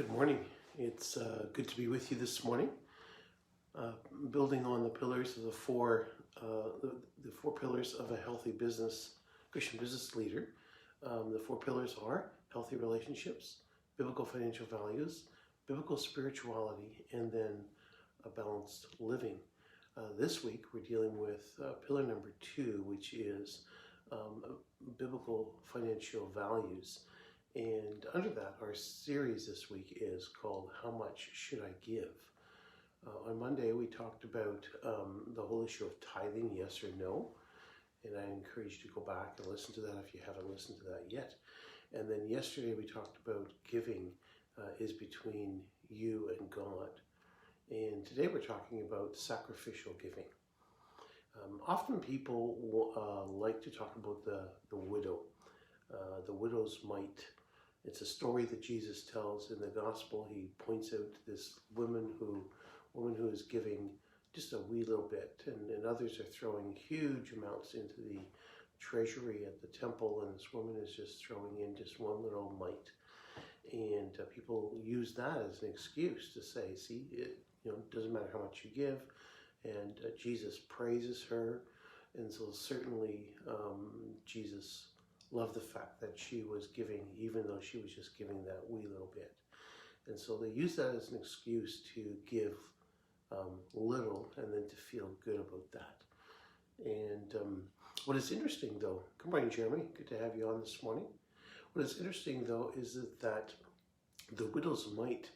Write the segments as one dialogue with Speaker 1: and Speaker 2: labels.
Speaker 1: Good morning. It's good to be with you this morning. Building on the pillars of the four pillars of a healthy Christian business leader. The four pillars are healthy relationships, biblical financial values, biblical spirituality, and then a balanced living. This week we're dealing with pillar number 2, which is biblical financial values. And under that, our series this week is called How Much Should I Give? On Monday, we talked about the whole issue of tithing, yes or no. And I encourage you to go back and listen to that if you haven't listened to that yet. And then yesterday, we talked about giving is between you and God. And today, we're talking about sacrificial giving. Often people like to talk about the widow, the widow's mite. It's a story that Jesus tells in the gospel. He points out this woman who is giving just a wee little bit, and others are throwing huge amounts into the treasury at the temple, and this woman is just throwing in just one little mite. And people use that as an excuse to say, see, it doesn't matter how much you give, and Jesus praises her, and so certainly Jesus loved the fact that she was giving, even though she was just giving that wee little bit. And so they use that as an excuse to give little and then to feel good about that. And what is interesting, though, good morning, Jeremy. Good to have you on this morning. What is interesting, though, is that the widow's mite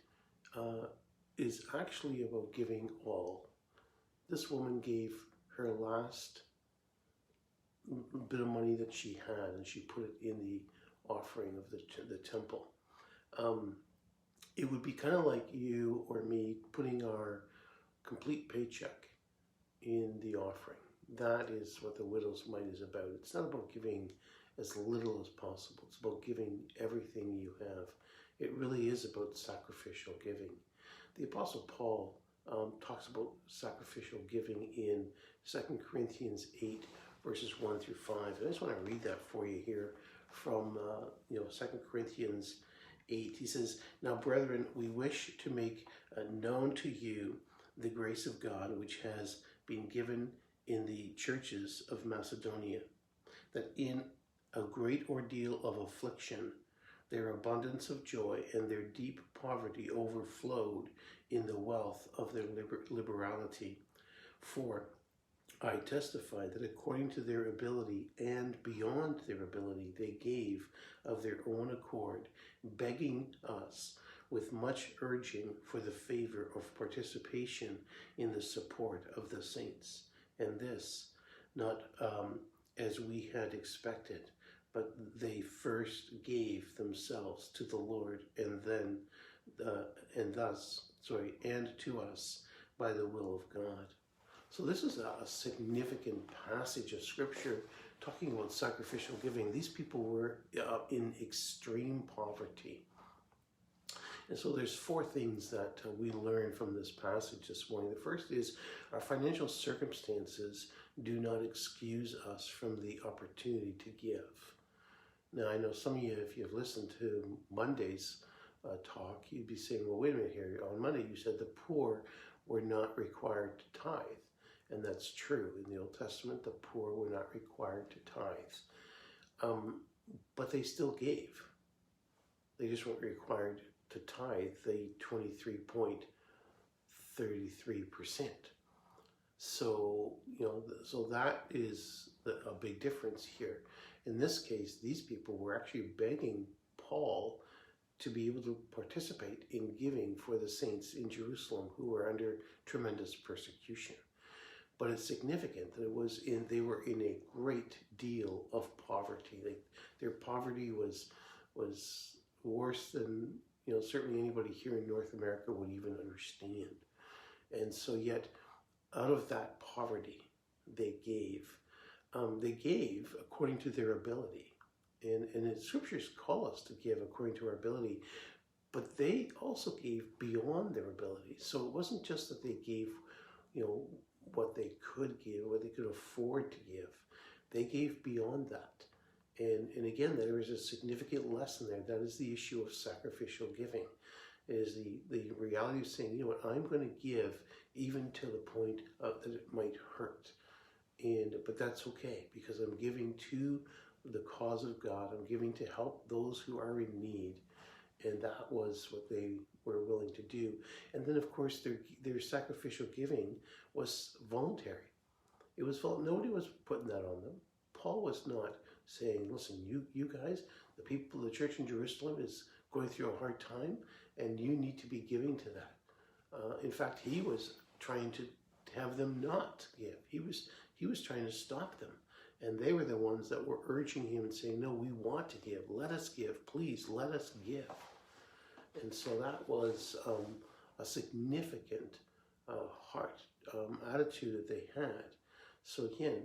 Speaker 1: is actually about giving all. This woman gave her last bit of money that she had, and she put it in the offering of the temple. It would be kind of like you or me putting our complete paycheck in the offering. That is what the widow's mite is about. It's not about giving as little as possible. It's about giving everything you have. It really is about sacrificial giving. The Apostle Paul talks about sacrificial giving in 2 Corinthians 8, verses 1 through 5. And I just want to read that for you here from 2 Corinthians 8. He says, "Now, brethren, we wish to make known to you the grace of God, which has been given in the churches of Macedonia, that in a great ordeal of affliction, their abundance of joy and their deep poverty overflowed in the wealth of their liberality. For I testify that according to their ability and beyond their ability, they gave of their own accord, begging us with much urging for the favor of participation in the support of the saints. And this, not as we had expected, but they first gave themselves to the Lord, and then and to us by the will of God." So this is a significant passage of Scripture talking about sacrificial giving. These people were in extreme poverty. And so there's 4 things that we learn from this passage this morning. The first is our financial circumstances do not excuse us from the opportunity to give. Now, I know some of you, if you've listened to Monday's talk, you'd be saying, well, wait a minute here. On Monday, you said the poor were not required to tithe. And that's true. In the Old Testament, the poor were not required to tithe. But they still gave. They just weren't required to tithe the 23.33%. So, so that is a big difference here. In this case, these people were actually begging Paul to be able to participate in giving for the saints in Jerusalem who were under tremendous persecution. But it's significant that they were in a great deal of poverty. Their poverty was worse than certainly anybody here in North America would even understand. And so yet, out of that poverty, they gave. They gave according to their ability. And the Scriptures call us to give according to our ability, but they also gave beyond their ability. So it wasn't just that they gave, what they could give, what they could afford to give. They gave beyond that. And again, there is a significant lesson there. That is the issue of sacrificial giving. It is the reality of saying, you know what, I'm going to give even to the point that it might hurt. But that's okay, because I'm giving to the cause of God. I'm giving to help those who are in need. And that was what they were willing to do. And then, of course, their sacrificial giving was voluntary. It was nobody was putting that on them. Paul was not saying, listen, you guys, the people, the church in Jerusalem is going through a hard time, and you need to be giving to that. In fact, he was trying to have them not give. He was trying to stop them. And they were the ones that were urging him and saying, no, we want to give. Let us give. Please, let us give. And so that was a significant heart attitude that they had. So again,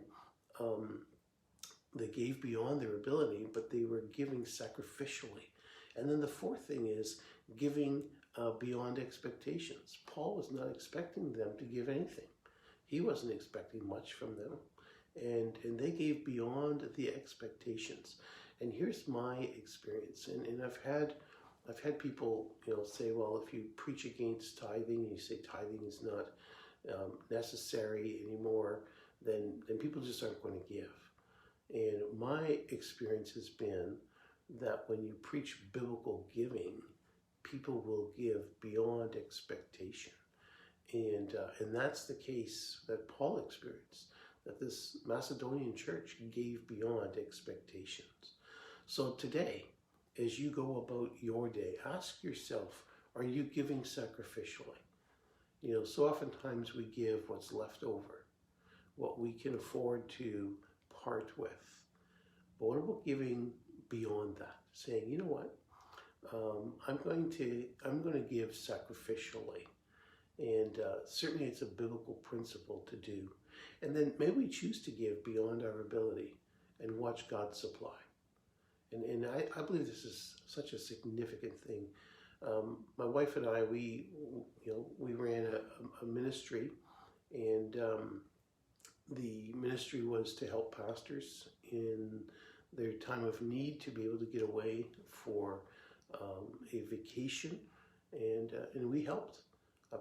Speaker 1: they gave beyond their ability, but they were giving sacrificially. And then the fourth thing is giving beyond expectations. Paul was not expecting them to give anything. He wasn't expecting much from them. And they gave beyond the expectations. And here's my experience. And I've had people, say, well, if you preach against tithing, you say tithing is not necessary anymore, then people just aren't going to give. And my experience has been that when you preach biblical giving, people will give beyond expectation. And that's the case that Paul experienced, that this Macedonian church gave beyond expectations. So today, as you go about your day, ask yourself, are you giving sacrificially? So oftentimes we give what's left over, what we can afford to part with. But what about giving beyond that? Saying, you know what, I'm going to give sacrificially. And certainly it's a biblical principle to do. And then maybe we choose to give beyond our ability and watch God supply. And I believe this is such a significant thing. My wife and I, we ran a ministry, and the ministry was to help pastors in their time of need to be able to get away for a vacation, and we helped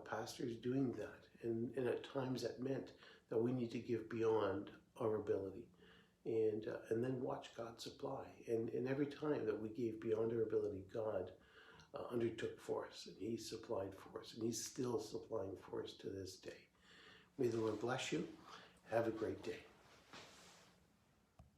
Speaker 1: pastors doing that. And at times that meant that we need to give beyond our ability, and then watch God supply. And every time that we gave beyond our ability, God undertook for us, and He supplied for us, and He's still supplying for us to this day. May the Lord bless you. Have a great day.